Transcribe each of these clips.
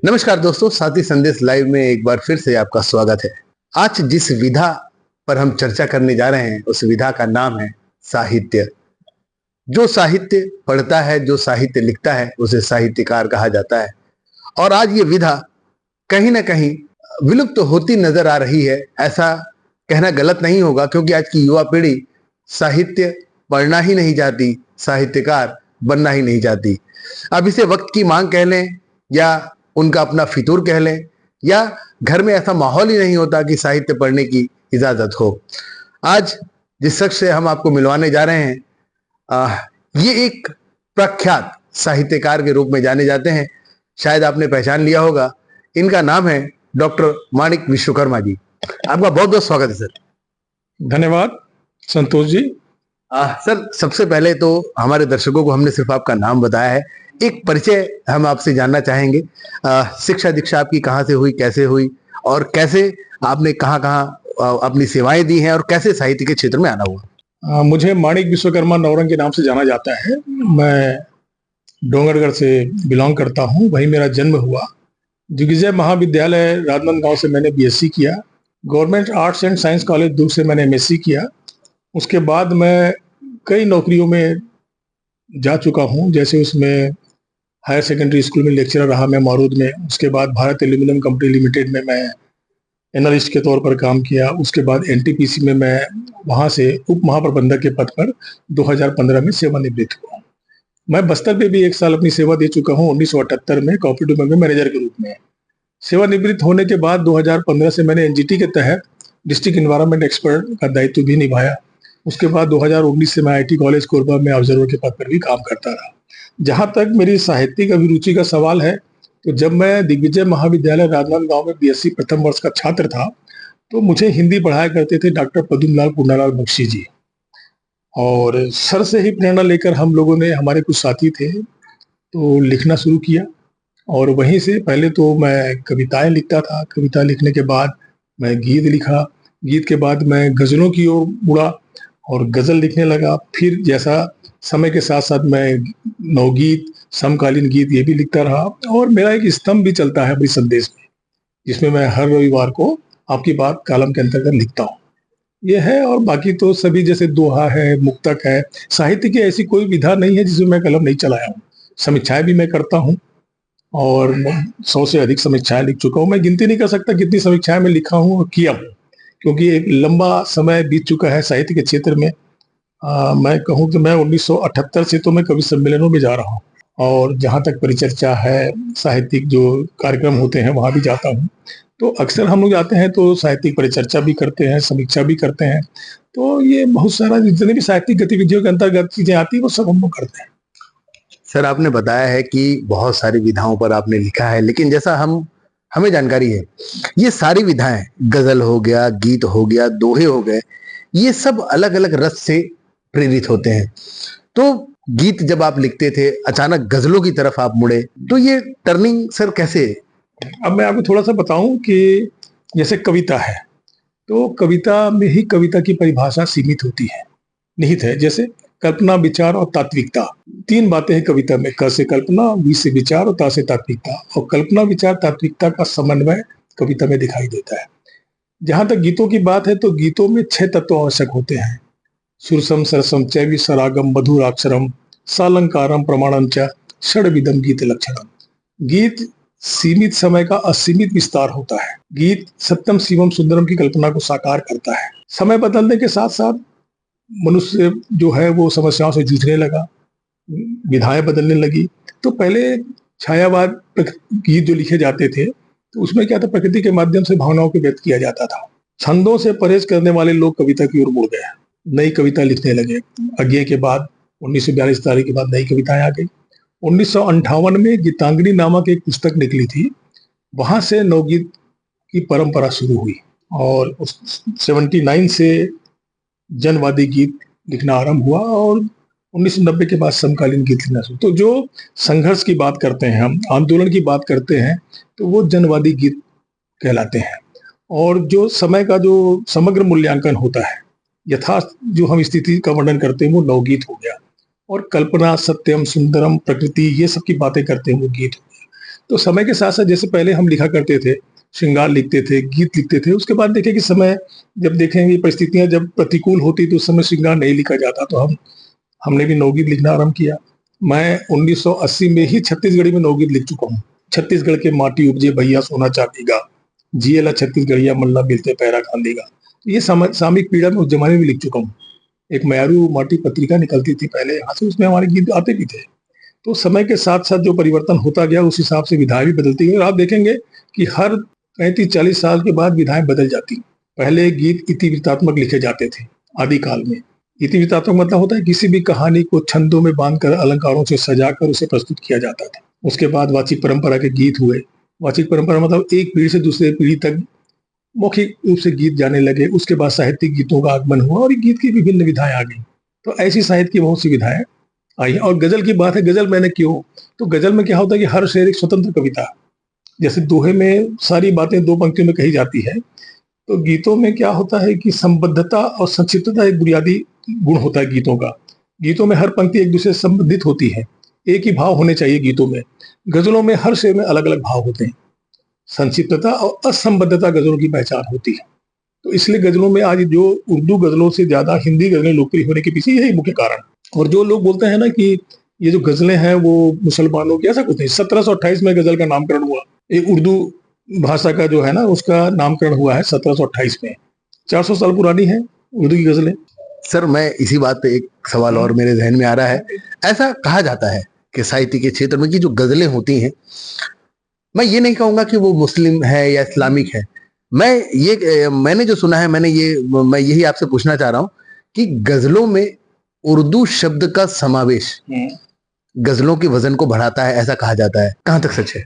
नमस्कार दोस्तों, साथी संदेश लाइव में एक बार फिर से आपका स्वागत है। आज जिस विधा पर हम चर्चा करने जा रहे हैं उस विधा का नाम है साहित्य। जो साहित्य पढ़ता है, जो साहित्य लिखता है, उसे साहित्यकार कहा जाता है। और आज ये विधा कहीं ना कहीं विलुप्त तो होती नजर आ रही है। ऐसा कहना गलत नहीं होगा, क्योंकि आज की युवा पीढ़ी साहित्य पढ़ना ही नहीं चाहती, साहित्यकार बनना ही नहीं चाहती। अब इसे वक्त की मांग कह लें या उनका अपना फितूर कह लें, या घर में ऐसा माहौल ही नहीं होता कि साहित्य पढ़ने की इजाजत हो। आज जिस शख्स से हम आपको मिलवाने जा रहे हैं, ये एक प्रख्यात साहित्यकार के रूप में जाने जाते हैं। शायद आपने पहचान लिया होगा, इनका नाम है डॉक्टर माणिक विश्वकर्मा जी। आपका बहुत बहुत स्वागत है सर। धन्यवाद संतोष जी। सर, सबसे पहले तो हमारे दर्शकों को हमने सिर्फ आपका नाम बताया है, एक परिचय हम आपसे जानना चाहेंगे। शिक्षा दीक्षा आपकी कहाँ से हुई, कैसे हुई, और कैसे आपने कहाँ कहाँ अपनी सेवाएं दी हैं, और कैसे साहित्य के क्षेत्र में आना हुआ? मुझे माणिक विश्वकर्मा नौरंग के नाम से जाना जाता है। मैं डोंगरगढ़ से बिलोंग करता हूँ, वहीं मेरा जन्म हुआ। दिग्विजय महाविद्यालय राजनांदगांव से मैंने बीएससी किया। Government arts and science college Durg से मैंने एमएससी किया। उसके बाद मैं कई नौकरियों में जा चुका हूँ, जैसे उसमें हायर सेकेंडरी स्कूल में लेक्चरर रहा मैं मौरूद में। उसके बाद भारत एल्यूमिनियम कंपनी लिमिटेड में मैं एनालिस्ट के तौर पर काम किया। उसके बाद एनटीपीसी में मैं वहाँ से उप महाप्रबंधक के पद पर 2015 में सेवानिवृत्त हुआ। मैं बस्तर में भी 1 साल अपनी सेवा दे चुका हूँ, 1978 में कोऑपरेटिव बैंक में मैनेजर के रूप में। सेवानिवृत्त होने के बाद 2015 से मैंने एनजीटी के तहत डिस्ट्रिक्ट इन्वायरमेंट एक्सपर्ट का दायित्व भी निभाया। उसके बाद 2019 से मैं आईटी कॉलेज कोरबा में ऑब्जर्वर के पद पर भी काम करता रहा। जहाँ तक मेरी साहित्यिक अभिरुचि का सवाल है, तो जब मैं दिग्विजय महाविद्यालय राजनांदगांव में बीएससी प्रथम वर्ष का छात्र था, तो मुझे हिंदी पढ़ाया करते थे डॉक्टर पद्मलाल पूर्णालाल बख्शी जी। और सर से ही प्रेरणा लेकर हम लोगों ने, हमारे कुछ साथी थे, तो लिखना शुरू किया। और वहीं से पहले तो मैं कविताएं लिखता था। कविता लिखने के बाद मैं गीत लिखा। गीत के बाद मैं गजलों की ओर मुड़ा और गजल लिखने लगा। फिर जैसा समय के साथ साथ मैं नवगीत, समकालीन गीत ये भी लिखता रहा। और मेरा एक स्तंभ भी चलता है अपनी संदेश में, जिसमें मैं हर रविवार को आपकी बात कॉलम के अंतर्गत लिखता हूँ। ये है। और बाकी तो सभी जैसे दोहा है, मुक्तक है, साहित्य की ऐसी कोई विधा नहीं है जिसमें मैं कलम नहीं चलाया हूँ। समीक्षाएं भी मैं करता हूँ और 100 से अधिक समीक्षाएं लिख चुका हूँ। मैं गिनती नहीं कर सकता कितनी समीक्षाएं मैं लिखा हूँ और किया हूँ, क्योंकि एक लंबा समय बीत चुका है साहित्य के क्षेत्र में। मैं कहूँ कि मैं 1978 से तो मैं कवि सम्मेलनों में जा रहा हूँ, और जहाँ तक परिचर्चा है, साहित्यिक जो कार्यक्रम होते हैं वहाँ भी जाता हूँ। तो अक्सर हम लोग जाते हैं तो साहित्यिक परिचर्चा भी करते हैं, समीक्षा भी करते हैं। तो ये बहुत सारा जितनी भी साहित्यिक गतिविधियों के अंतर्गत चीजें आती है वो सब हम लोग करते हैं। सर, आपने बताया है कि बहुत सारी विधाओं पर आपने लिखा है, लेकिन जैसा हमें जानकारी है, ये सारी विधाएं, गजल हो गया, गीत हो गया, दोहे हो गए, ये सब अलग अलग रस से प्रेरित होते हैं। तो गीत जब आप लिखते थे, अचानक गजलों की तरफ आप मुड़े, तो ये टर्निंग सर कैसे? अब मैं आपको थोड़ा सा बताऊं कि जैसे कविता है, तो कविता में ही कविता की परिभाषा सीमित होती है, निहित है। जैसे कल्पना, विचार और तात्विकता, 3 बातें हैं कविता में। क से कल्पना, वी से विचार और ता से तात्विकता। और कल्पना, विचार, तात्विकता का समन्वय कविता में दिखाई देता है। जहां तक गीतों की बात है, तो गीतों में 6 तत्व आवश्यक होते हैं: सुरसम सरसम चैवी सरागम मधुराक्षरम सालंकारम प्रमाणम च षड्विधम गीत लक्षणम। गीत सीमित समय का असीमित विस्तार होता है। गीत सत्यम शिवम सुंदरम की कल्पना को साकार करता है। समय बदलने के साथ साथ मनुष्य जो है वो समस्याओं से जूझने लगा, विधाएं बदलने लगी। तो पहले छायावाद गीत जो लिखे जाते थे, तो उसमें क्या था, प्रकृति के माध्यम से भावनाओं को व्यक्त किया जाता था। छंदों से परहेज करने वाले लोग कविता की ओर मुड़ गए, नई कविता लिखने लगे। अज्ञे के बाद 1942 तारीख के बाद नई कविताएं आ गई। 1958 में गीतांजलि नामक एक पुस्तक निकली थी, वहां से नवगीत की परंपरा शुरू हुई। और 79 से जनवादी गीत लिखना आरंभ हुआ, और 1990 के बाद समकालीन गीत लिखना शुरू। तो जो संघर्ष की बात करते हैं, हम आंदोलन की बात करते हैं, तो वो जनवादी गीत कहलाते हैं। और जो समय का जो समग्र मूल्यांकन होता है, यथार्थ जो हम स्थिति का वर्णन करते हैं, वो नवगीत हो गया। और कल्पना, सत्यम, सुंदरम, प्रकृति, ये सब की बातें करते हैं, वो गीत हो गया। तो समय के साथ साथ जैसे पहले हम लिखा करते थे, श्रृंगार लिखते थे, गीत लिखते थे, उसके बाद देखें कि समय जब देखेंगे परिस्थितियां जब प्रतिकूल होती तो उस समय श्रृंगार नहीं लिखा जाता, तो हमने भी नवगीत लिखना आरंभ किया। मैं 1980 में ही छत्तीसगढ़ी में नवगीत लिख चुका हूँ। छत्तीसगढ़ के माटी उपजे भैया सोना चांदी का, जियला छत्तीसगढ़िया मल्ला मिलते पैरा खांदेगा। ये सामयिक पीड़ा में उस जमाने में लिख चुका हूँ। एक म्यारू माटी पत्रिका निकलती थी पहले यहाँ से, उसमें हमारे गीत आते भी थे। तो समय के साथ साथ जो परिवर्तन होता गया उस हिसाब से विधाएं भी बदलती गई, और आप देखेंगे कि हर 35-40 साल के बाद विधाएं बदल जाती। पहले गीत इतिवृत्तात्मक लिखे जाते थे आदिकाल में। इतिवृत्तात्मक मतलब होता है किसी भी कहानी को छंदों में बांधकर अलंकारों से सजाकर उसे प्रस्तुत किया जाता था। उसके बाद वाचिक परंपरा के गीत हुए। वाचिक परंपरा मतलब एक पीढ़ी से दूसरे पीढ़ी तक मौखिक रूप से गीत जाने लगे। उसके बाद साहित्यिक गीतों का आगमन हुआ और गीत की विभिन्न विधाएं आ गई। तो ऐसी साहित्य की बहुत सी विधाएं आई। और गजल की बात है, गजल मैंने क्यों, तो गजल में क्या होता है कि हर शेर एक स्वतंत्र कविता, जैसे दोहे में सारी बातें 2 पंक्तियों में कही जाती है, तो गीतों में क्या होता है कि संबद्धता और संक्षिप्तता एक बुनियादी गुण होता है गीतों का। गीतों में हर पंक्ति एक दूसरे से संबंधित होती है, एक ही भाव होने चाहिए गीतों में। गजलों में हर शेर में अलग अलग भाव होते हैं। संक्षिप्तता और असंबद्धता गजलों की पहचान होती है। तो इसलिए गजलों में आज जो उर्दू गजलों से ज्यादा हिंदी गजलें लोकप्रिय होने के पीछे यही मुख्य कारण। और जो लोग बोलते हैं ना कि ये जो गजलें हैं वो मुसलमानों की, ऐसा कुछ नहीं। 1728 में गजल का नामकरण हुआ। एक उर्दू भाषा का जो है ना उसका नामकरण हुआ है 1728 में। 400 साल पुरानी है उर्दू की गजलें। सर, मैं इसी बात पे एक सवाल और मेरे जहन में आ रहा है। ऐसा कहा जाता है कि साहित्य के क्षेत्र में कि जो गजलें होती हैं, मैं ये नहीं कहूंगा कि वो मुस्लिम है या इस्लामिक है। मैंने जो सुना है, मैं यही आपसे पूछना चाह रहा हूं कि गजलों में उर्दू शब्द का समावेश गजलों के वजन को बढ़ाता है, ऐसा कहा जाता है। कहां तक सच है?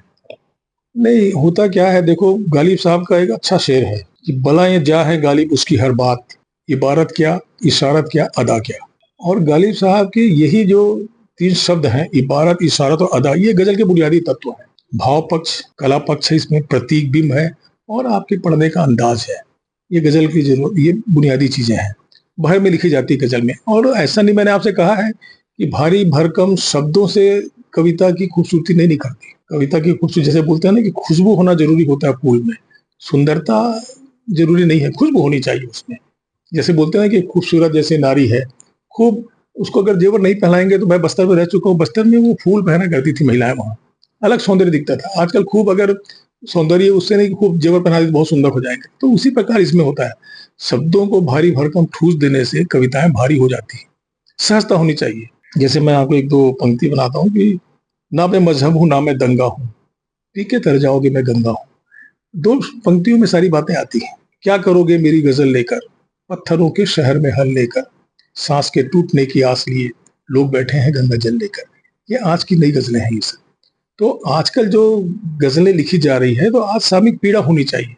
नहीं, होता क्या है, देखो गालिब साहब का एक अच्छा शेर है कि बलाएं जा है गालिब उसकी हर बात, इबारत क्या, इशारत क्या, अदा क्या। और गालिब साहब के यही जो 3 शब्द हैं, इबारत, इशारत और अदा, ये गजल के बुनियादी तत्व हैं। भाव पक्ष, कला पक्ष है, इसमें प्रतीक बिंब है और आपके पढ़ने का अंदाज है। ये गजल की जरूरत, ये बुनियादी चीजें हैं, भर में लिखी जाती है गजल में। और ऐसा नहीं, मैंने आपसे कहा है कि भारी भरकम शब्दों से कविता की खूबसूरती नहीं निखरती। कविता की खूबसूरती, जैसे बोलते हैं ना कि खुशबू होना जरूरी होता है फूल में, सुंदरता जरूरी नहीं है, खुशबू होनी चाहिए उसमें। जैसे बोलते हैं कि खूबसूरत जैसे नारी है, खूब उसको अगर जेवर नहीं पहनाएंगे, तो मैं बस्तर में रह चुका हूँ, बस्तर में वो फूल पहना करती थी महिलाएं, वहां अलग सौंदर्य दिखता था। आजकल खूब अगर सौंदर्य उससे नहीं, खूब जेवर पहना दे तो बहुत सुंदर हो जाएंगे। तो उसी प्रकार इसमें होता है, शब्दों को भारी भरकम ठूस देने से कविताएं भारी हो जाती है। सहजता होनी चाहिए। जैसे मैं आपको 1-2 पंक्ति बनाता हूँ कि ना मैं मजहब हूँ ना मैं दंगा हूँ, पी के तर जाओगे मैं गंगा हूँ। 2 पंक्तियों में सारी बातें आती हैं। क्या करोगे मेरी गजल लेकर, पत्थरों के शहर में हल लेकर, सांस के टूटने की आस लिए लोग बैठे हैं गंगा जल लेकर। ये आज की नई गजलें हैं ये सब। तो आजकल जो गजलें लिखी जा रही है, तो आज सामयिक पीड़ा होनी चाहिए।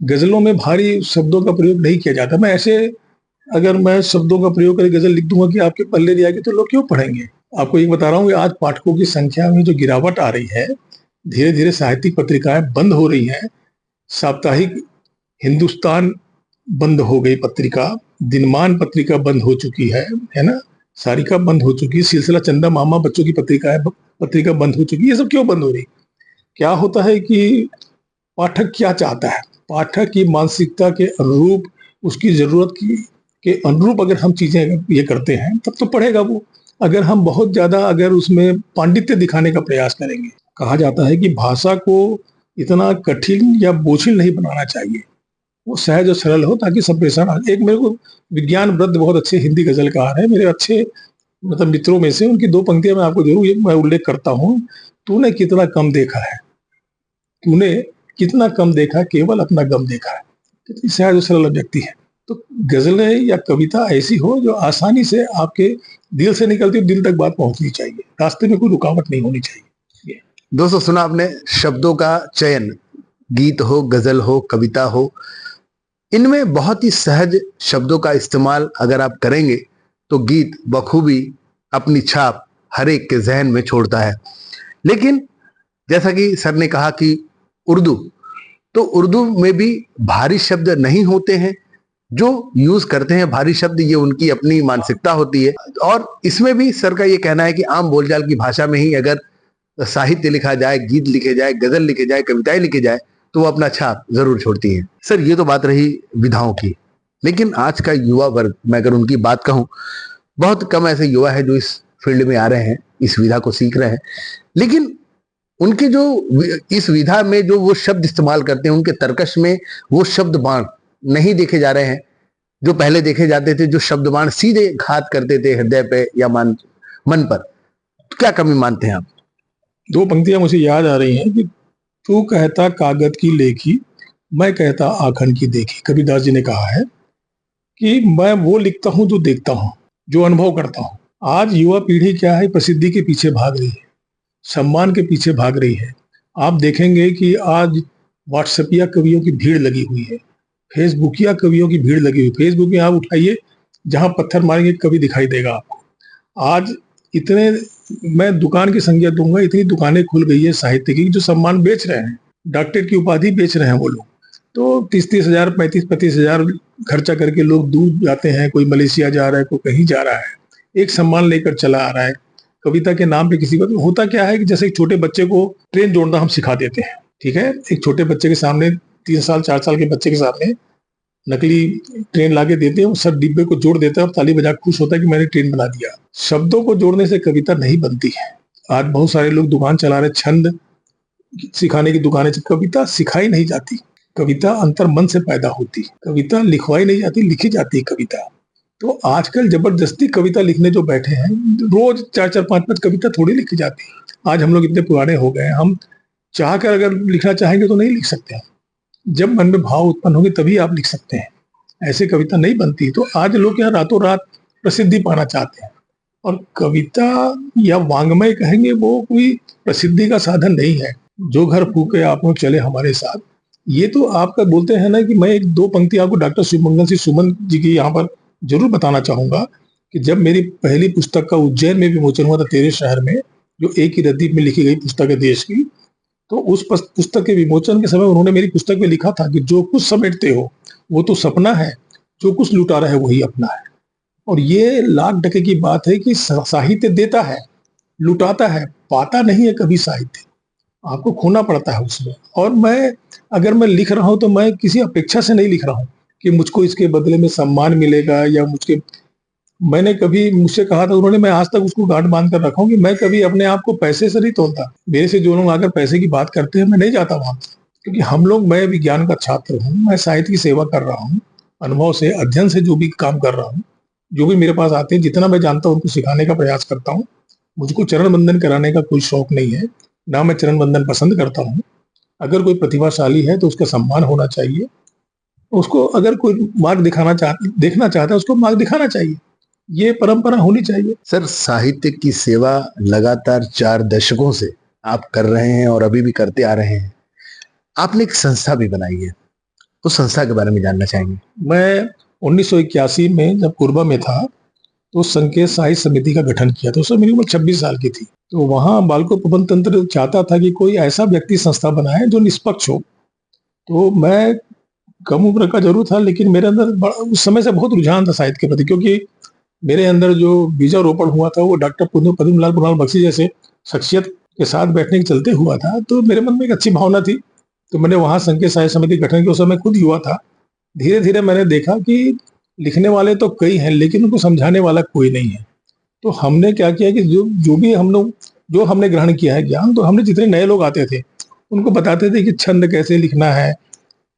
गजलों में भारी शब्दों का प्रयोग नहीं किया जाता। मैं ऐसे अगर मैं शब्दों का प्रयोग करके गजल लिख दूंगा कि आपके पल्ले नहीं आएगी, तो लोग क्यों पढ़ेंगे। आपको ये बता रहा हूँ कि आज पाठकों की संख्या में जो गिरावट आ रही है, धीरे धीरे साहित्यिक पत्रिकाएं बंद हो रही हैं। साप्ताहिक हिंदुस्तान बंद हो गई पत्रिका, दिनमान पत्रिका बंद हो चुकी है ना, सारिका बंद हो चुकी है, सिलसिला चंदा मामा बच्चों की पत्रिका बंद हो चुकी है। ये सब क्यों बंद हो रही? क्या होता है कि पाठक क्या चाहता है, पाठक की मानसिकता के अनुरूप, उसकी जरूरत के अनुरूप अगर हम चीजें ये करते हैं तब तो पढ़ेगा वो। अगर हम बहुत ज्यादा अगर उसमें पांडित्य दिखाने का प्रयास करेंगे, कहा जाता है कि भाषा को इतना कठिन या बोझिल नहीं बनाना चाहिए, वो सहज और सरल हो ताकि सब पेशा। एक मेरे को विज्ञान वृद्ध बहुत अच्छे हिंदी गजलकार है, मेरे अच्छे मतलब मित्रों में से, उनकी 2 पंक्तियां मैं आपको जरूर मैं उल्लेख करता हूँ। तूने कितना कम देखा है, तूने कितना कम देखा, केवल अपना गम देखा है। कितनी सहज और सरल व्यक्ति है। तो गजलें या कविता ऐसी हो जो आसानी से आपके दिल से निकलती, दिल तक बात पहुंचनी चाहिए, रास्ते में कोई रुकावट नहीं होनी चाहिए। दोस्तों, सुना आपने शब्दों का चयन, गीत हो, गजल हो, कविता हो, इनमें बहुत ही सहज शब्दों का इस्तेमाल अगर आप करेंगे तो गीत बखूबी अपनी छाप हर एक के जहन में छोड़ता है। लेकिन जैसा कि सर ने कहा कि उर्दू, तो उर्दू में भी भारी शब्द नहीं होते हैं। जो यूज करते हैं भारी शब्द, ये उनकी अपनी मानसिकता होती है। और इसमें भी सर का ये कहना है कि आम बोलचाल की भाषा में ही अगर साहित्य लिखा जाए, गीत लिखे जाए, गजल लिखे जाए, कविताएं लिखे जाए, तो वो अपना छाप जरूर छोड़ती हैं। सर, ये तो बात रही विधाओं की, लेकिन आज का युवा वर्ग, मैं अगर उनकी बात कहूं, बहुत कम ऐसे युवा है जो इस फील्ड में आ रहे हैं, इस विधा को सीख रहे हैं। लेकिन उनके जो इस विधा में जो वो शब्द इस्तेमाल करते हैं, उनके तर्कश में वो शब्द बाण नहीं देखे जा रहे हैं जो पहले देखे जाते थे, जो शब्द बाण सीधे घात करते थे हृदय पे या मन पर। तो क्या कमी मानते हैं आप? दो पंक्तियां मुझे याद आ रही हैं कि तू कहता कागज की लेखी, मैं कहता आखन की देखी। कबीरदास जी ने कहा है कि मैं वो लिखता हूं जो देखता हूं, जो अनुभव करता हूं। आज युवा पीढ़ी क्या है, प्रसिद्धि के पीछे भाग रही है, सम्मान के पीछे भाग रही है। आप देखेंगे कि आज व्हाट्सएपिया कवियों की भीड़ लगी हुई है, फेसबुकिया कवियों की भीड़ लगी हुई। फेसबुक में आप उठाइए, जहां पत्थर मारेंगे कवि दिखाई देगा आपको। आज इतने, मैं दुकान की संज्ञा दूंगा, इतनी दुकानें खुल गई है साहित्य की जो सम्मान बेच रहे हैं, डॉक्टरेट की उपाधि बेच रहे हैं वो लोग। तो 30-30 हजार, 35-35 हजार खर्चा करके लोग दूर जाते हैं, कोई मलेशिया जा रहा है, कोई कहीं जा रहा है, एक सम्मान लेकर चला आ रहा है कविता के नाम पे किसी को। तो होता क्या है कि जैसे एक छोटे बच्चे को ट्रेन जोड़ना हम सिखा देते हैं, ठीक है, एक छोटे बच्चे के सामने, 3 साल 4 साल के बच्चे के सामने नकली ट्रेन लाके देते हैं, सब डिब्बे को जोड़ देता है और ताली बजा खुश होता है कि मैंने ट्रेन बना दिया। शब्दों को जोड़ने से कविता नहीं बनती है। आज बहुत सारे लोग दुकान चला रहे, छंद सिखाने की दुकानें, कविता सिखाई नहीं जाती। कविता अंतर मन से पैदा होती, कविता लिखवाई नहीं जाती, लिखी जाती है कविता। तो आजकल जबरदस्ती कविता लिखने जो बैठे हैं, रोज 4-4, 5-5 कविता थोड़ी लिखी जाती। आज हम लोग इतने पुराने हो गए, हम चाह कर अगर लिखना चाहेंगे तो नहीं लिख सकते। जब मन में भाव उत्पन्न होंगे तभी आप लिख सकते हैं, ऐसे कविता नहीं बनती। तो आज लोग यहाँ रातों रात प्रसिद्धि पाना चाहते हैं, और कविता या वांग्मय कहेंगे, वो कोई प्रसिद्धि का साधन नहीं है। जो घर फूके आप लोग चले हमारे साथ, ये तो आपका बोलते हैं ना कि मैं एक दो पंक्ति आपको डॉक्टर शिवमंगल सिंह सुमन जी की यहाँ पर जरूर बताना चाहूंगा कि जब मेरी पहली पुस्तक का उज्जैन में विमोचन हुआ था, तेरे शहर में, जो एक ही रद्दी में लिखी गई पुस्तक है देश की, तो उस पुस्तक के विमोचन के समय उन्होंने मेरी पुस्तक में लिखा था कि जो कुछ समेटते हो वो तो सपना है, जो कुछ लुटा रहा है वही अपना है। और ये लाख टके की बात है कि साहित्य देता है, लुटाता है, पाता नहीं है कभी साहित्य, आपको खोना पड़ता है उसमें। और अगर मैं लिख रहा हूं तो मैं किसी अपेक्षा से नहीं लिख रहा हूं कि मुझको इसके बदले में सम्मान मिलेगा, या मैंने कभी मुझसे कहा था उन्होंने, मैं आज तक उसको गांठ बांध कर रखा हूं कि मैं कभी अपने आप को पैसे से नहीं तोलता। मेरे से जो लोग आकर पैसे की बात करते हैं, मैं नहीं जाता वहां, क्योंकि मैं विज्ञान का छात्र हूँ, मैं साहित्य की सेवा कर रहा हूँ, अनुभव से, अध्ययन से जो भी काम कर रहा हूँ, जो भी मेरे पास आते हैं, जितना मैं जानता हूँ उनको सिखाने का प्रयास करता हूँ। मुझको चरण बंदन कराने का कोई शौक नहीं है, ना मैं चरण बंदन पसंद करता हूँ। अगर कोई प्रतिभाशाली है तो उसका सम्मान होना चाहिए, उसको अगर कोई मार्ग देखना चाहता है उसको मार्ग दिखाना चाहिए, ये परंपरा होनी चाहिए। सर, साहित्य की सेवा लगातार 4 दशकों से आप कर रहे हैं और अभी भी करते आ रहे हैं। आपने एक संस्था भी बनाई है, उस संस्था के बारे में जानना चाहेंगे। मैं 1981 में जब कोरबा में था तो संकेत साहित्य समिति का गठन किया था। उस समय मेरी उम्र 26 साल की थी। तो वहां बालको प्रबंध तंत्र चाहता था कि कोई ऐसा व्यक्ति संस्था बनाए जो निष्पक्ष हो। तो मैं कम उम्र का जरूर था, लेकिन मेरे अंदर उस समय से बहुत रुझान था साहित्य के प्रति, क्योंकि मेरे अंदर जो बीजारोपण हुआ था वो डॉक्टर पद्मलाल कुणाल बख्शी जैसे शख्सियत के साथ बैठने के चलते हुआ था। तो मेरे मन में एक अच्छी भावना थी, तो मैंने वहां संकेत साहित्य समिति गठन किया। उस समय खुद युवा था। धीरे धीरे मैंने देखा कि लिखने वाले तो कई हैं, लेकिन उनको समझाने वाला कोई नहीं है। तो हमने क्या किया कि जो भी हम लोग, जो हमने ग्रहण किया है ज्ञान, तो हमने जितने नए लोग आते थे उनको बताते थे कि छंद कैसे लिखना है,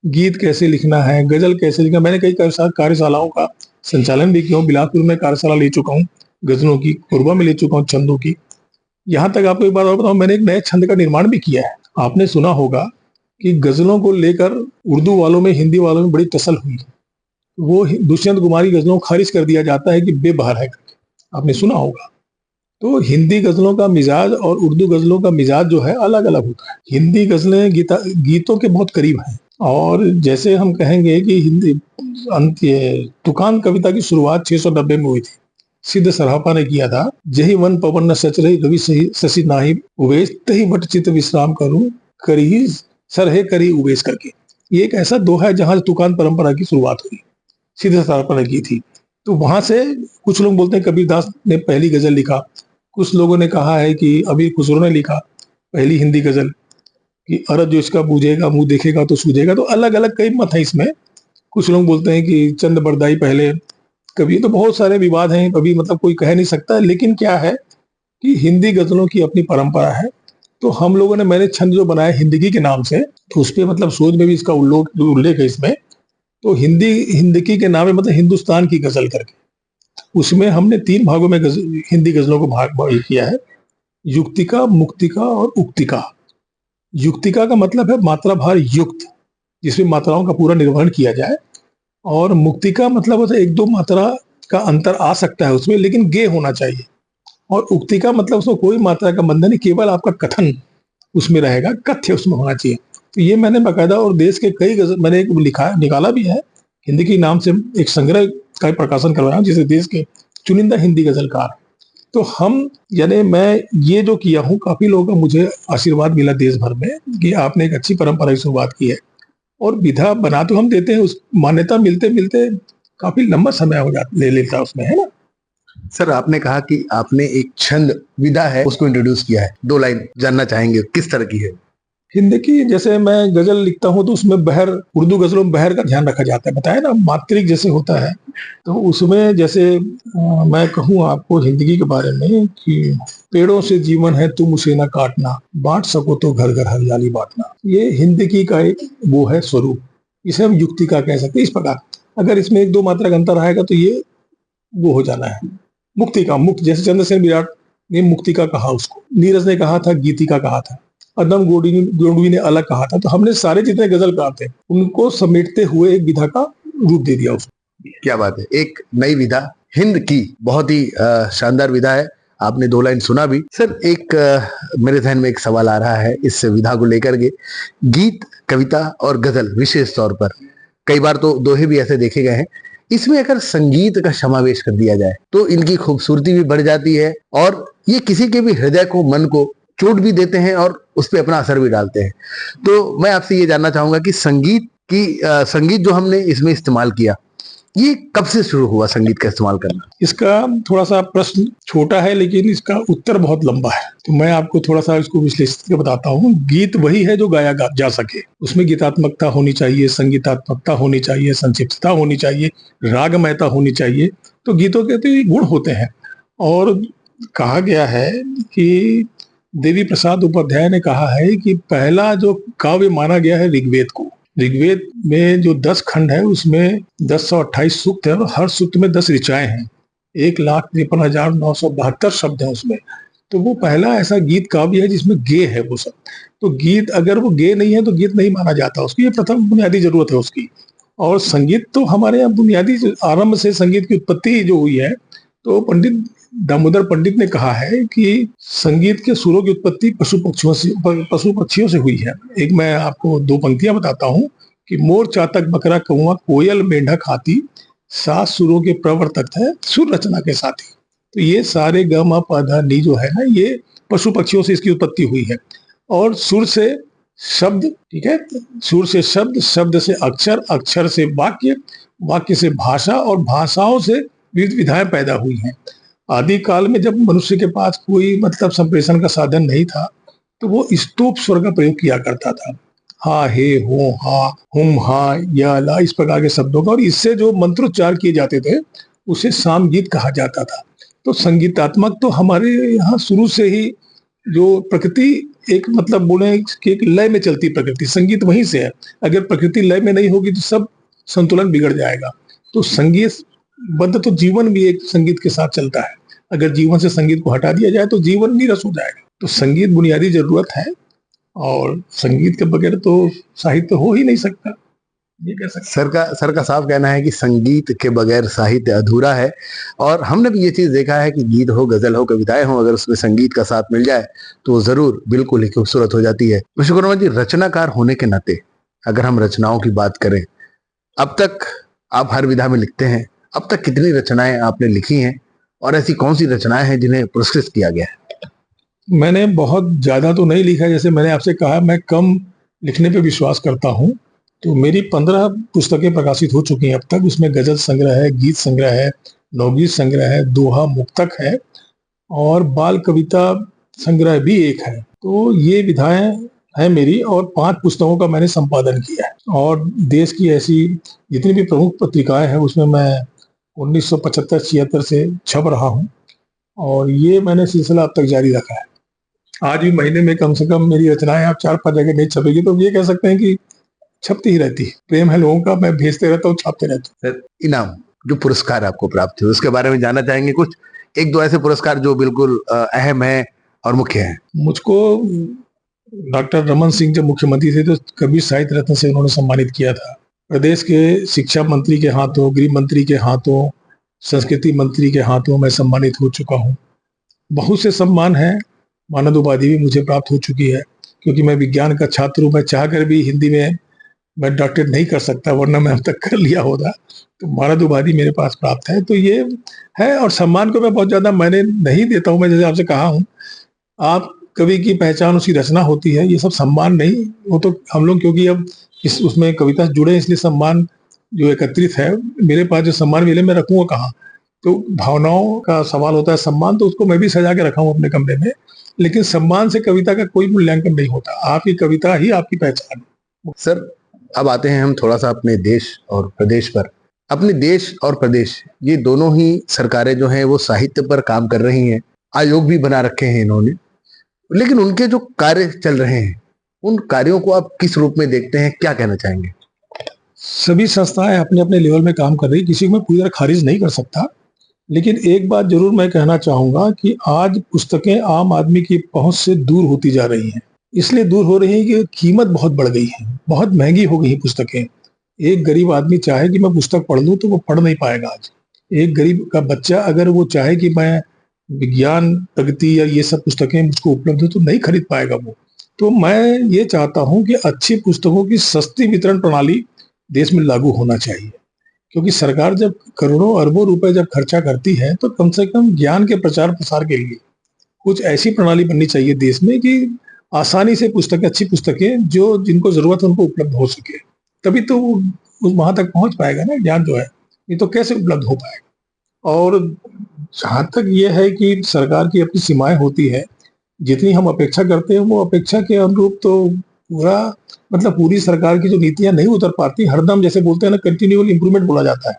गीत कैसे लिखना है, गजल कैसे लिखना। मैंने कई कार्यशालाओं का संचालन भी किया हूँ। बिलासपुर में कार्यशाला ले चुका हूँ गजलों की, कोरबा में ले चुका हूँ छंदों की। यहाँ तक आपको एक बात और बताऊं, मैंने एक नए छंद का निर्माण भी किया है। आपने सुना होगा कि गजलों को लेकर उर्दू वालों में, हिंदी वालों में बड़ी टसल हुई। वो दुष्यंत कुमारी गजलों को खारिज कर दिया जाता है कि बेबहार है करके, आपने सुना होगा। तो हिंदी गजलों का मिजाज और उर्दू गजलों का मिजाज जो है अलग अलग होता है। हिंदी गजलें गीतों के बहुत करीब हैं, और जैसे हम कहेंगे कि हिंदी तुकान कविता की शुरुआत 690 में हुई थी, सिद्ध सरापा ने किया था। जही वन पवन न सच रही रवि शशि नाही उवेश, तही बट चित विश्राम करूं करी सरहे करी उवेश करके। ये एक ऐसा दोहा है जहां तुकान परंपरा की शुरुआत हुई, सिद्ध सरापा ने की थी। तो वहां से कुछ लोग बोलते हैं कबीरदास ने पहली गजल लिखा, कुछ लोगों ने कहा है कि अमीर खुसरो ने लिखा। पहली हिंदी गजल कि अरज जो इसका बूझेगा मुंह देखेगा तो सूझेगा। तो अलग अलग कई मत है इसमें। कुछ लोग बोलते हैं कि चंद बरदाई पहले कवि, तो बहुत सारे विवाद हैं, अभी मतलब कोई कह नहीं सकता। लेकिन क्या है कि हिंदी गजलों की अपनी परंपरा है। तो हम लोगों ने, मैंने छंद जो बनाया हिंदकी के नाम से, तो उस पर मतलब शोध में भी इसका उल्लेख है इसमें। तो हिंदकी के नाम है मतलब हिंदुस्तान की गजल करके। उसमें हमने 3 भागों में हिंदी गजलों को भाग किया है, युक्तिका, मुक्तिका और उक्तिका। युक्तिका का मतलब है मात्रा भार युक्त, जिसमें मात्राओं का पूरा निर्वहन किया जाए। और मुक्तिका मतलब होता है 1-2 मात्रा का अंतर आ सकता है उसमें, लेकिन गे होना चाहिए। और उक्तिका मतलब उसमें कोई मात्रा का बंधन नहीं, केवल आपका कथन उसमें रहेगा, कथ्य उसमें होना चाहिए। तो ये मैंने बाकायदा, और देश के कई गजल मैंने एक निकाला भी है हिंदी के नाम से, एक संग्रह का प्रकाशन करवाया हूं, जिसे देश के चुनिंदा हिंदी गजलकार। तो हम, यानी मैं ये जो किया हूँ, काफी लोगों का मुझे आशीर्वाद मिला देश भर में कि आपने एक अच्छी परंपरा की शुरुआत की है। और विधा बना तो हम देते हैं, उस मान्यता मिलते मिलते काफी लंबा समय हो जाता, ले लेता है उसमें, है ना। सर, आपने कहा कि आपने एक छंद विधा है उसको इंट्रोड्यूस किया है, 2 लाइन जानना चाहेंगे किस तरह की है? हिंदी की, जैसे मैं गजल लिखता हूँ तो उसमें बहर, उर्दू गजलों में बहर का ध्यान रखा जाता है, बताया ना, मात्रिक जैसे होता है। तो उसमें जैसे मैं कहूँ आपको हिंदगी के बारे में कि पेड़ों से जीवन है तुम उसे ना काटना, बांट सको तो घर घर हरियाली बांटना। ये हिंदगी का एक वो है स्वरूप, इसे हम युक्ति का कह सकते हैं। इस प्रकार अगर इसमें 1-2 मात्रा का अंतर आएगा तो ये वो हो जाना है मुक्ति का। मुक्त, जैसे चंद्रसेन विराट ने मुक्ति का कहा, उसको नीरज ने कहा था गीति का कहा था, अदम गोडवी ने अलग कहा था। तो हमने सारे जितने गजलकार थे उनको समेटते हुए एक विधा का रूप दे दिया उसको। क्या बात है, एक नई विधा हिंद की, बहुत ही शानदार विधा है। आपने 2 लाइन सुना भी। सर, एक मेरे ध्यान में एक सवाल आ रहा है इस विधा को लेकर के। गीत, कविता और गजल विशेष तौर पर, कई बार तो दोहे भी ऐसे देखे गए हैं, इसमें अगर संगीत का समावेश कर दिया जाए तो इनकी खूबसूरती भी बढ़ जाती है, और ये किसी के भी हृदय को, मन को चोट भी देते हैं और उस पर अपना असर भी डालते हैं। तो मैं आपसे ये जानना चाहूंगा कि संगीत जो हमने इसमें इस्तेमाल किया, ये कब से शुरू हुआ संगीत का इस्तेमाल करना? इसका थोड़ा सा प्रश्न छोटा है लेकिन इसका उत्तर बहुत लंबा है, तो मैं आपको थोड़ा सा इसको विश्लेषित करके बताता हूँ। गीत वही है जो गाया जा सके, उसमें गीतात्मकता होनी चाहिए, संगीतात्मकता होनी चाहिए, संक्षिप्तता होनी चाहिए, रागमयता होनी चाहिए। तो गीतों के तो ये गुण होते हैं। और कहा गया है कि देवी प्रसाद उपाध्याय ने कहा है कि पहला जो काव्य माना गया है ऋग्वेद को। ऋग्वेद में जो 10 खंड है उसमें 1028 सूक्त है और हर सूक्त में 10 ऋचाएं हैं। 1,53,972 शब्द हैं उसमें। तो वो पहला ऐसा गीत काव्य है जिसमें गे है वो सब। तो गीत, अगर वो गे नहीं है तो गीत नहीं माना जाता उसकी, ये प्रथम बुनियादी जरूरत है उसकी। और संगीत तो हमारे यहाँ बुनियादी आरंभ से संगीत की उत्पत्ति जो हुई है, तो पंडित दामोदर पंडित ने कहा है कि संगीत के सुरों की उत्पत्ति पशु पक्षियों से हुई है। एक मैं आपको 2 पंक्तियां बताता हूँ कि मोर, चातक, बकरा, कौवा, कोयल, मेंढक, हाथी 7 सुरों के प्रवर्तक है सुर रचना के साथी। तो ये सारे ग म प ध नि जो है ना, ये पशु पक्षियों से इसकी उत्पत्ति हुई है। और सुर से शब्द, ठीक है, सुर से शब्द, शब्द से अक्षर, अक्षर से वाक्य, वाक्य से भाषा और भाषाओं से विविध विधाएं पैदा हुई हैं। आदि काल में जब मनुष्य के पास कोई मतलब संप्रेषण का साधन नहीं था तो वो स्तूप स्वर का प्रयोग किया करता था, हा, हे, हो, हा, हुम, हा, या, ला, इस प्रकार के शब्दों का। और इससे जो मंत्रोच्चार किए जाते थे उसे सामगीत कहा जाता था। तो संगीतात्मक तो हमारे यहाँ शुरू से ही जो प्रकृति, एक मतलब बोले कि एक लय में चलती प्रकृति, संगीत वहीं से है। अगर प्रकृति लय में नहीं होगी तो सब संतुलन बिगड़ जाएगा। तो संगीत बद्ध तो जीवन भी एक संगीत के साथ चलता है। अगर जीवन से संगीत को हटा दिया जाए तो जीवन नीरस हो जाएगा। तो संगीत बुनियादी जरूरत है और संगीत के बगैर तो साहित्य हो ही नहीं सकता, ये कह सकते। सर का साफ कहना है कि संगीत के बगैर साहित्य अधूरा है। और हमने भी ये चीज देखा है कि गीत हो, गजल हो, कविताएं हो, अगर उसमें संगीत का साथ मिल जाए तो जरूर बिल्कुल ही खूबसूरत हो जाती है। विश्वकर्मा जी, रचनाकार होने के नाते अगर हम रचनाओं की बात करें, अब तक आप हर विधा में लिखते हैं, अब तक कितनी रचनाएं आपने लिखी हैं और ऐसी कौन सी रचनाएं हैं जिन्हें पुरस्कृत किया गया है? मैंने बहुत ज्यादा तो नहीं लिखा, जैसे मैंने आपसे कहा मैं कम लिखने पे विश्वास करता हूँ। तो मेरी 15 पुस्तकें प्रकाशित हो चुकी हैं अब तक। उसमें गजल संग्रह है, गीत संग्रह है, नवगीत संग्रह है, दोहा, मुक्तक है और बाल कविता संग्रह भी एक है। तो ये विधाएं है मेरी, और 5 पुस्तकों का मैंने संपादन किया है। और देश की ऐसी जितनी भी प्रमुख पत्रिकाएं हैं उसमें मैं 1975-76 से छप रहा हूँ, और ये मैंने सिलसिला अब तक जारी रखा है। आज भी महीने में कम से कम मेरी रचनाएं आप 4-5 जगह नहीं छपेगी तो ये कह सकते हैं कि छपती ही रहती है। प्रेम है लोगों का, मैं भेजते रहता हूँ, छापते रहता हूँ। सर, इनाम जो पुरस्कार आपको प्राप्त हुए उसके बारे में जानना चाहेंगे कुछ? एक दो ऐसे पुरस्कार जो बिल्कुल अहम है और मुख्य है। मुझको डॉक्टर रमन सिंह जब मुख्यमंत्री थे तो कबीर साहित्य रत्न से उन्होंने सम्मानित किया था। प्रदेश के शिक्षा मंत्री के हाथों, गृह मंत्री के हाथों, संस्कृति मंत्री के हाथों मैं सम्मानित हो चुका हूँ। बहुत से सम्मान है। मानद उपाधि भी मुझे प्राप्त हो चुकी है, क्योंकि मैं विज्ञान का छात्र हूँ। मैं चाहकर भी हिंदी में मैं डॉक्टरेट नहीं कर सकता, वरना मैं अब तक कर लिया होता। तो मानद उपाधि मेरे पास प्राप्त है, तो ये है। और सम्मान को मैं बहुत ज्यादा मैंने नहीं देता हूँ। मैं जैसे आपसे कहा हूँ, आप कवि की पहचान उसकी रचना होती है, ये सब सम्मान नहीं। वो तो हम लोग क्योंकि अब इस उसमें कविता से जुड़े इसलिए सम्मान जो एकत्रित है मेरे पास, जो सम्मान मिले मैं रखूंगा कहाँ। तो भावनाओं का सवाल होता है। सम्मान तो उसको मैं भी सजा के रखा हूँ अपने कमरे में, लेकिन सम्मान से कविता का कोई मूल्यांकन नहीं होता। आपकी कविता ही आपकी पहचान है। सर, अब आते हैं हम थोड़ा सा अपने देश और प्रदेश पर। अपने देश और प्रदेश ये दोनों ही सरकारें जो हैं वो साहित्य पर काम कर रही हैं, आयोग भी बना रखे हैं इन्होंने, लेकिन उनके जो कार्य चल रहे हैं उन कार्यों को आप किस रूप में देखते हैं, क्या कहना चाहेंगे? सभी संस्थाएं अपने अपने लेवल में काम कर रही, किसी को मैं पूरी तरह खारिज नहीं कर सकता। लेकिन एक बात जरूर मैं कहना चाहूंगा कि आज पुस्तकें आम आदमी की पहुंच से दूर होती जा रही हैं। इसलिए दूर हो रही है कि कीमत बहुत बढ़ गई है, बहुत महंगी हो गई है पुस्तकें। एक गरीब आदमी चाहे कि मैं पुस्तक पढ़ लूं तो वो पढ़ नहीं पाएगा आज। एक गरीब का बच्चा अगर वो चाहे कि मैं विज्ञान प्रगति या ये सब पुस्तकें मुझको उपलब्ध हो तो नहीं खरीद पाएगा वो। तो मैं ये चाहता हूं कि अच्छी पुस्तकों की सस्ती वितरण प्रणाली देश में लागू होना चाहिए। क्योंकि सरकार जब करोड़ों अरबों रुपए जब खर्चा करती है तो कम से कम ज्ञान के प्रचार प्रसार के लिए कुछ ऐसी प्रणाली बननी चाहिए देश में कि आसानी से पुस्तकें, अच्छी पुस्तकें जो जिनको जरूरत है उनको उपलब्ध हो सके। तभी तो उस वहां तक पहुंच पाएगा ना ज्ञान जो है, नहीं तो कैसे उपलब्ध हो पाएगा। और जहां तक ये है कि सरकार की अपनी सीमाएं होती है, जितनी हम अपेक्षा करते हैं वो अपेक्षा के अनुरूप तो पूरा मतलब पूरी सरकार की जो नीतियां नहीं उतर पाती। हरदम जैसे बोलते हैं ना, कंटिन्यूअल इंप्रूवमेंट बोला जाता है,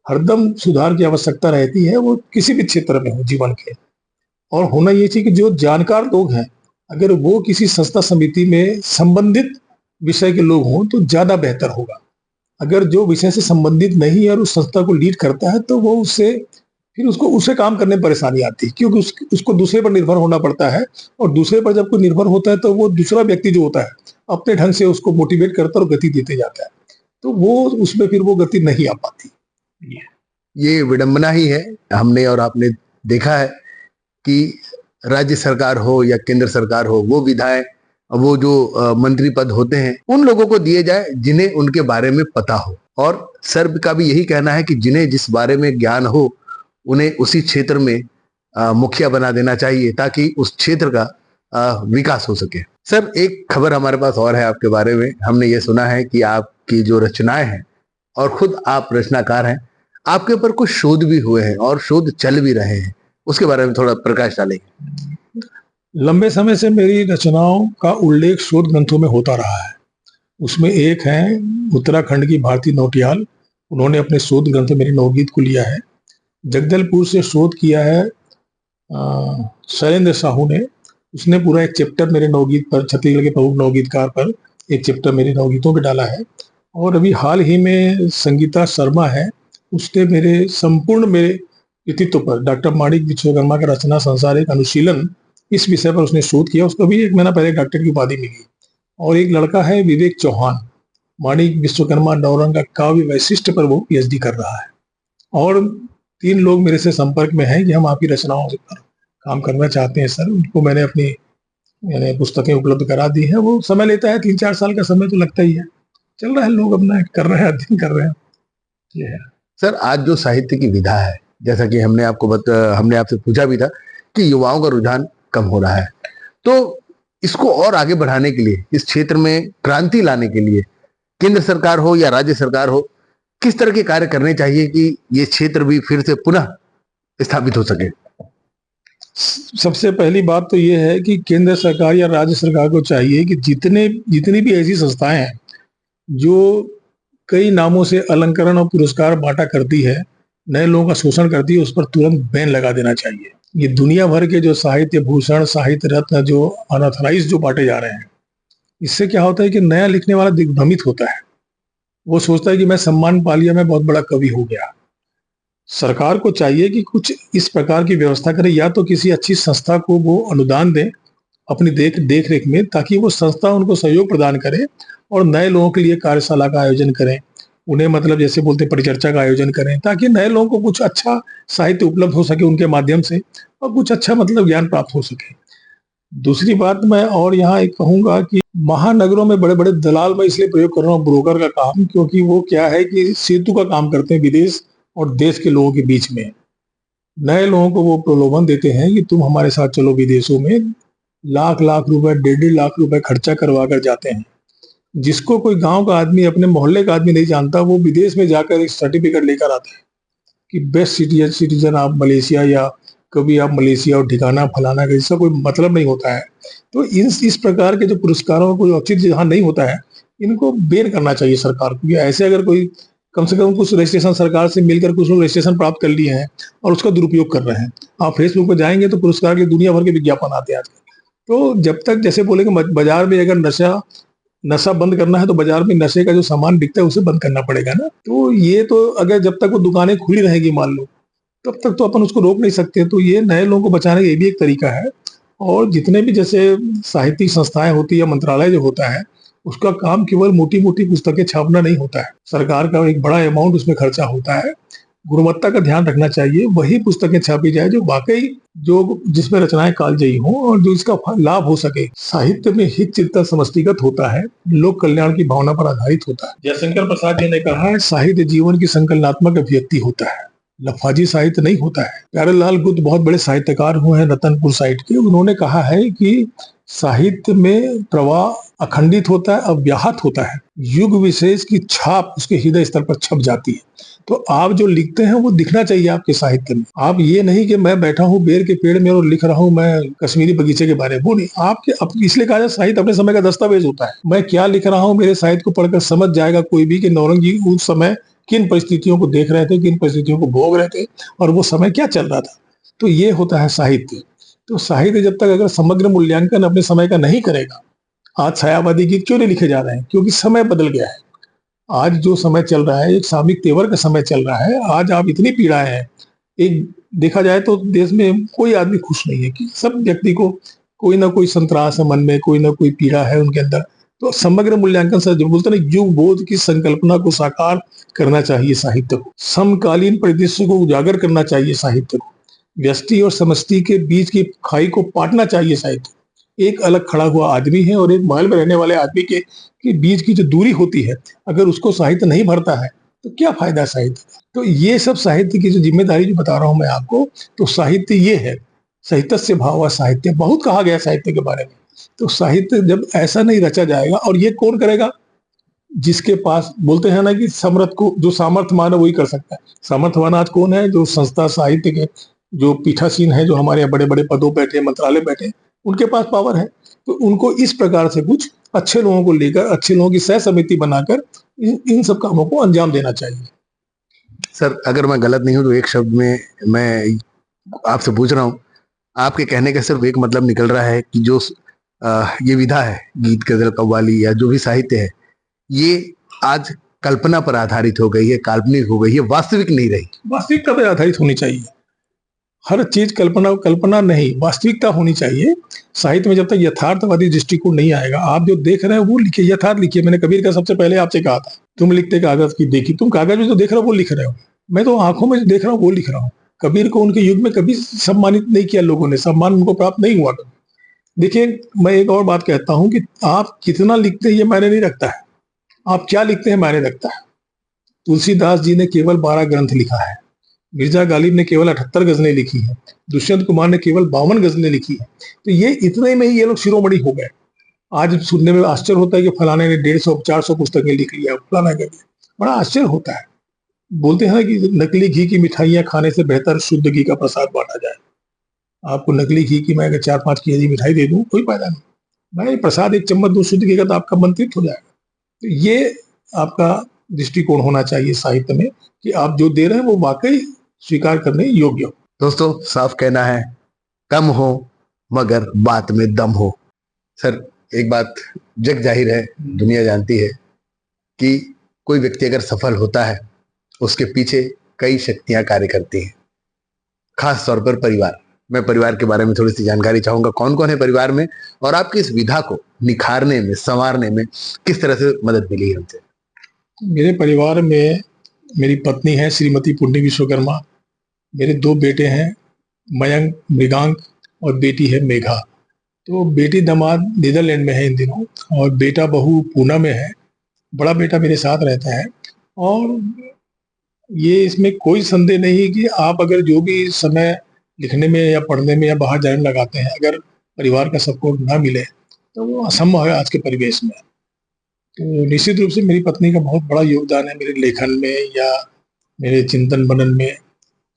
हरदम सुधार की आवश्यकता रहती है, वो किसी भी क्षेत्र में हो जीवन के। और होना ये चाहिए कि जो जानकार लोग हैं अगर वो किसी संस्था समिति में संबंधित विषय के लोग हों तो ज्यादा बेहतर होगा। अगर जो विषय से संबंधित नहीं है और उस संस्था को लीड करता है तो वो उससे फिर उसको उसे काम करने में परेशानी आती है, क्योंकि उसको दूसरे पर निर्भर होना पड़ता है। और दूसरे पर जब कोई निर्भर होता है तो वो दूसरा व्यक्ति जो होता है अपने ढंग से उसको मोटिवेट करता है और गति देते जाता है, तो वो उसमें फिर वो गति नहीं आ पाती। ये विडंबना ही है। हमने और आपने देखा है कि राज्य सरकार हो या केंद्र सरकार हो, वो विधायक, वो जो मंत्री पद होते हैं उन लोगों को दिए जाए जिन्हें उनके बारे में पता हो। और सर का भी यही कहना है कि जिन्हें जिस बारे में ज्ञान हो उन्हें उसी क्षेत्र में मुखिया बना देना चाहिए ताकि उस क्षेत्र का विकास हो सके। सर, एक खबर हमारे पास और है आपके बारे में। हमने ये सुना है कि आपकी जो रचनाएं हैं, और खुद आप रचनाकार हैं, आपके ऊपर कुछ शोध भी हुए हैं और शोध चल भी रहे हैं, उसके बारे में थोड़ा प्रकाश डालेंगे? लंबे समय से मेरी रचनाओं का उल्लेख शोध ग्रंथों में होता रहा है। उसमें एक है उत्तराखंड की भारती नौटियाल, उन्होंने अपने शोध ग्रंथ मेरे नवगीत को लिया है। जगदलपुर से शोध किया है शैलेंद्र साहू ने, उसने पूरा एक चैप्टर मेरे नवगीत पर, छत्तीसगढ़ के प्रमुख नवगीतकार पर एक चैप्टर मेरे नवगीतों पे डाला है। और अभी हाल ही में संगीता शर्मा है, उसने मेरे कृतित्व पर डॉक्टर माणिक विश्वकर्मा का रचना संसार एक अनुशीलन, इस विषय पर उसने शोध किया। उसको भी 1 महीना पहले डॉक्टर की उपाधि मिली। और एक लड़का है विवेक चौहान, माणिक विश्वकर्मा नौरंग का काव्य वैशिष्ट पर वो पीएचडी कर रहा है। और 3 लोग मेरे से संपर्क में हैं कि हम आपकी रचनाओं पर काम करना चाहते हैं सर। उनको मैंने पुस्तकें उपलब्ध करा दी हैं। वो समय लेता है, 3-4 साल का समय तो लगता ही है। चल रहा है, लोग अपना कर रहे हैं, अध्ययन कर रहे हैं, ये है। सर, आज जो साहित्य की विधा है, जैसा कि हमने आपसे पूछा भी था कि युवाओं का रुझान कम हो रहा है, तो इसको और आगे बढ़ाने के लिए, इस क्षेत्र में क्रांति लाने के लिए केंद्र सरकार हो या राज्य सरकार हो, किस तरह के कार्य करने चाहिए कि ये क्षेत्र भी फिर से पुनः स्थापित हो सके? सबसे पहली बात तो ये है कि केंद्र सरकार या राज्य सरकार को चाहिए कि जितनी भी ऐसी संस्थाएं हैं जो कई नामों से अलंकरण और पुरस्कार बांटा करती है, नए लोगों का शोषण करती है, उस पर तुरंत बैन लगा देना चाहिए। ये दुनिया भर के जो साहित्य भूषण, साहित्य रत्न जो अनऑथराइज जो बांटे जा रहे हैं, इससे क्या होता है कि नया लिखने वाला दिग्भ्रमित होता है। वो सोचता है कि मैं सम्मान पा लिया, मैं बहुत बड़ा कवि हो गया। सरकार को चाहिए कि कुछ इस प्रकार की व्यवस्था करे, या तो किसी अच्छी संस्था को वो अनुदान दें अपनी देख रेख में, ताकि वो संस्था उनको सहयोग प्रदान करे और नए लोगों के लिए कार्यशाला का आयोजन करें, उन्हें मतलब जैसे बोलते परिचर्चा का आयोजन करें, ताकि नए लोगों को कुछ अच्छा साहित्य उपलब्ध हो सके उनके माध्यम से, और कुछ अच्छा मतलब ज्ञान प्राप्त हो सके। दूसरी बात मैं और यहाँ एक कहूंगा कि महानगरों में बड़े बड़े दलाल, मैं इसलिए प्रयोग कर रहा हूँ ब्रोकर का काम, क्योंकि वो क्या है कि सेतु का काम करते हैं विदेश और देश के लोगों के बीच में। नए लोगों को वो प्रलोभन देते हैं कि तुम हमारे साथ चलो विदेशों में, लाख लाख रुपए, 1.5 लाख रुपए खर्चा करवा कर जाते हैं। जिसको कोई गांव का आदमी, अपने मोहल्ले का आदमी नहीं जानता, वो विदेश में जाकर एक सर्टिफिकेट लेकर आता है कि बेस्ट सिटीजन आप मलेशिया, या कभी आप मलेशिया और ठिकाना फलाना का, इसका कोई मतलब नहीं होता है। तो इस प्रकार के जो पुरस्कारों को औचित्य जहाँ नहीं होता है, इनको बैन करना चाहिए सरकार को। ऐसे अगर कोई कम से कम कुछ रजिस्ट्रेशन सरकार से मिलकर कुछ लोग रजिस्ट्रेशन प्राप्त कर लिए हैं और उसका दुरुपयोग कर रहे हैं। आप फेसबुक पर जाएंगे तो पुरस्कार के दुनिया भर के विज्ञापन आते हैं आजकल। तो जब तक जैसे बोले कि बाजार में अगर नशा बंद करना है तो बाजार में नशे का जो सामान बिकता है उसे बंद करना पड़ेगा ना। तो ये तो अगर जब तक वो दुकानें खुली रहेगी मान लो, तब तक तो अपन उसको रोक नहीं सकते। तो ये नए लोगों को बचाने का ये भी एक तरीका है। और जितने भी जैसे साहित्यिक संस्थाएं होती है या मंत्रालय जो होता है, उसका काम केवल मोटी मोटी पुस्तकें छापना नहीं होता है। सरकार का एक बड़ा अमाउंट उसमें खर्चा होता है। गुणवत्ता का ध्यान रखना चाहिए, वही पुस्तकें छापी जाए जो वाकई जो जिसमें रचनाएं कालजयी हों और जो इसका लाभ हो सके। साहित्य में हित चिंतन समष्टिगत होता है, लोक कल्याण की भावना पर आधारित होता है। जयशंकर प्रसाद जी ने कहा है, साहित्य जीवन की संकल्पनात्मक अभिव्यक्ति होता है, लफाजी साहित्य नहीं होता है। प्यारेलाल गुप्त बहुत बड़े साहित्यकार हुए हैं रतनपुर साइड के, उन्होंने कहा है कि साहित्य में प्रवाह अखंडित होता है, अव्याहत होता है, युग विशेष की छाप उसके हृदय स्तर पर छप जाती है। तो आप जो लिखते हैं वो दिखना चाहिए आपके साहित्य में। आप ये नहीं कि मैं बैठा हूँ बेर के पेड़ में और लिख रहा हूँ मैं कश्मीरी बगीचे के बारे में, वो नहीं। आपके इसलिए कहा जाए साहित्य अपने समय का दस्तावेज होता है। मैं क्या लिख रहा हूँ, मेरे साहित्य को पढ़कर समझ जाएगा कोई भी कि नौरंग जी उस समय किन परिस्थितियों को देख रहे थे, किन परिस्थितियों को भोग रहे थे और वो समय क्या चल रहा था। तो ये होता है साहित्य। तो साहित्य जब तक अगर समग्र मूल्यांकन अपने समय का नहीं करेगा, आज छायावादी गीत क्यों नहीं लिखे जा रहे हैं? क्योंकि समय बदल गया है। आज जो समय चल रहा है एक सामयिक तेवर का समय चल रहा है। आज आप इतनी पीड़ाएं हैं, एक देखा जाए तो देश में कोई आदमी खुश नहीं है, कि सब व्यक्ति को कोई ना कोई संतरास है मन में, कोई ना कोई पीड़ा है उनके अंदर। तो समग्र मूल्यांकन से जो बोलते ना, युग बोध की संकल्पना को साकार करना चाहिए साहित्य को, समकालीन परिदृश्य को उजागर करना चाहिए साहित्य को, व्यष्टि और समष्टि के बीच की खाई को पाटना चाहिए साहित्य। एक अलग खड़ा हुआ आदमी है और एक महल में रहने वाले आदमी के बीच की जो दूरी होती है, अगर उसको साहित्य नहीं भरता है तो क्या फायदा साहित्य का। तो ये सब साहित्य की जो जिम्मेदारी जो बता रहा हूं मैं आपको, तो साहित्य ये है, साहित्य से भाव साहित्य, बहुत कहा गया साहित्य के बारे में। तो साहित्य जब ऐसा नहीं रचा जाएगा, और ये कौन करेगा? जिसके पास बोलते हैं ना कि समर्थ को, जो सामर्थ्यवान है वही कर सकता है। सामर्थ्यवान आज कौन है? जो संस्था साहित्य के जो पीठासीन है, जो हमारे यहाँ बड़े बड़े पदों बैठे, मंत्रालय बैठे, उनके पास पावर है। तो उनको इस प्रकार से कुछ अच्छे लोगों को लेकर, अच्छे लोगों की सह समिति बनाकर इन सब कामों को अंजाम देना चाहिए। सर, अगर मैं गलत नहीं हूं तो एक शब्द में मैं आपसे पूछ रहा हूं, आपके कहने का सिर्फ एक मतलब निकल रहा है कि जो ये विधा है, गीत गजल कव्वाली या जो भी साहित्य है, ये आज कल्पना पर आधारित हो गई है, काल्पनिक हो गई है, वास्तविक नहीं रही। वास्तविकता पर आधारित होनी चाहिए हर चीज। कल्पना नहीं, वास्तविकता होनी चाहिए। साहित्य में जब तक यथार्थवादी दृष्टिकोण नहीं आएगा, आप जो देख रहे हैं वो लिखिए, यथार्थ लिखिए। मैंने कबीर का सबसे पहले आपसे कहा था, तुम लिखते कागज की देखी, तुम कागज में जो देख रहे हो वो लिख रहे हो, मैं तो आंखों में जो देख रहा हूँ वो लिख रहा हूँ। कबीर को उनके युग में कभी सम्मानित नहीं किया लोगों ने, सम्मान उनको प्राप्त नहीं हुआ कभी। देखिए, मैं एक और बात कहता हूँ कि आप कितना लिखते हैं ये मायने नहीं रखता है, आप क्या लिखते हैं मायने रखता है। तुलसीदास जी ने केवल 12 ग्रंथ लिखा है, मिर्जा गालिब ने केवल 78 गजलें लिखी हैं, दुष्यंत कुमार ने केवल 52 गजलें लिखी हैं। तो ये इतने में ही ये लोग शिरोमणि हो गए। आज सुनने में आश्चर्य होता है कि फलाने ने 150-400 पुस्तकें लिख लिया, फलाना कर दिया, बड़ा आश्चर्य होता है। बोलते हैं कि नकली घी की मिठाइयां खाने से बेहतर शुद्ध घी का प्रसाद बांटा जाए। आपको नकली घी की मैं अगर 4-5 केजी मिठाई दे दूं, कोई फायदा नहीं। मैं प्रसाद एक चम्मच दूध शुद्ध घी का, तो आपका मन तृप्त हो जाएगा। तो ये आपका दृष्टिकोण होना चाहिए साहित्य में कि आप जो दे रहे हैं वो वाकई स्वीकार करने योग्य हो। दोस्तों, साफ कहना है, कम हो मगर बात में दम हो। सर, एक बात जग जाहिर है, दुनिया जानती है कि कोई व्यक्ति अगर सफल होता है, उसके पीछे कई शक्तियां कार्य करती हैं, खास तौर पर परिवार। मैं परिवार के बारे में थोड़ी सी जानकारी चाहूंगा, कौन कौन है परिवार में, और आपकी इस विधा को निखारने में, संवारने में किस तरह से मदद मिली है हमसे। मेरे परिवार में मेरी पत्नी है श्रीमती पुण्य विश्वकर्मा, मेरे 2 बेटे हैं, मयंक, मृगांक, और बेटी है मेघा। तो बेटी दामाद नीदरलैंड में है इन दिनों, और बेटा बहू पूना में है। बड़ा बेटा मेरे साथ रहता है। और ये इसमें कोई संदेह नहीं कि आप अगर जो भी समय लिखने में या पढ़ने में या बाहर जाने में लगाते हैं, अगर परिवार का सपोर्ट ना मिले तो वो असंभव है आज के परिवेश में। तो निश्चित रूप से मेरी पत्नी का बहुत बड़ा योगदान है मेरे लेखन में या मेरे चिंतन मनन में।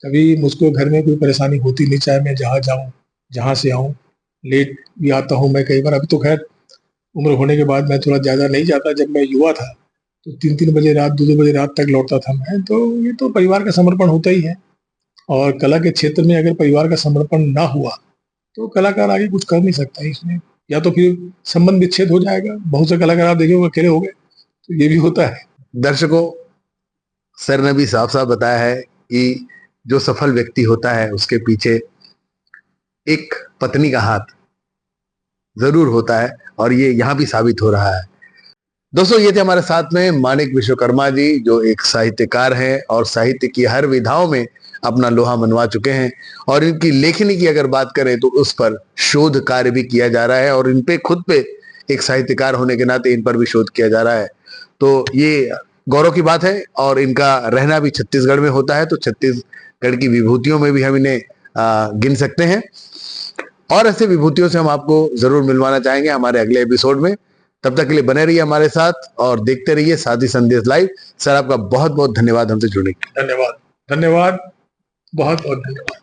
कभी मुझको घर में कोई परेशानी होती नहीं, चाहे मैं जहाँ जाऊँ, जहाँ से आऊँ। लेट भी आता हूँ मैं कई बार, अभी तो खैर उम्र होने के बाद मैं थोड़ा ज़्यादा नहीं जाता। जब मैं युवा था तो 3-3 बजे रात, 2-2 बजे रात तक लौटता था मैं। तो ये तो परिवार का समर्पण होता ही है। और कला के क्षेत्र में अगर परिवार का समर्पण ना हुआ तो कलाकार आगे कुछ कर नहीं सकता है इसमें, या तो फिर संबंध विच्छेद हो जाएगा। बहुत से कलाकार आप देखे होंगे अकेले हो गए, तो ये भी होता है। दर्शकों, सर ने भी साफ साफ बताया है कि जो सफल व्यक्ति होता है उसके पीछे एक पत्नी का हाथ जरूर होता है, और ये यहाँ भी साबित हो रहा है। दोस्तों, ये थे हमारे साथ में मानिक विश्वकर्मा जी, जो एक साहित्यकार हैं और साहित्य की हर विधाओं में अपना लोहा मनवा चुके हैं। और इनकी लेखनी की अगर बात करें तो उस पर शोध कार्य भी किया जा रहा है, और इन पे खुद पे एक साहित्यकार होने के नाते इन पर भी शोध किया जा रहा है। तो ये गौरव की बात है, और इनका रहना भी छत्तीसगढ़ में होता है, तो छत्तीसगढ़ की विभूतियों में भी हम इन्हें गिन सकते हैं। और ऐसे विभूतियों से हम आपको जरूर मिलवाना चाहेंगे हमारे अगले एपिसोड में। तब तक के लिए बने रहिए हमारे साथ और देखते रहिए साथी संदेश लाइव। सर, आपका बहुत बहुत धन्यवाद हमसे जुड़ने के लिए। धन्यवाद, धन्यवाद, बहुत बहुत धन्यवाद।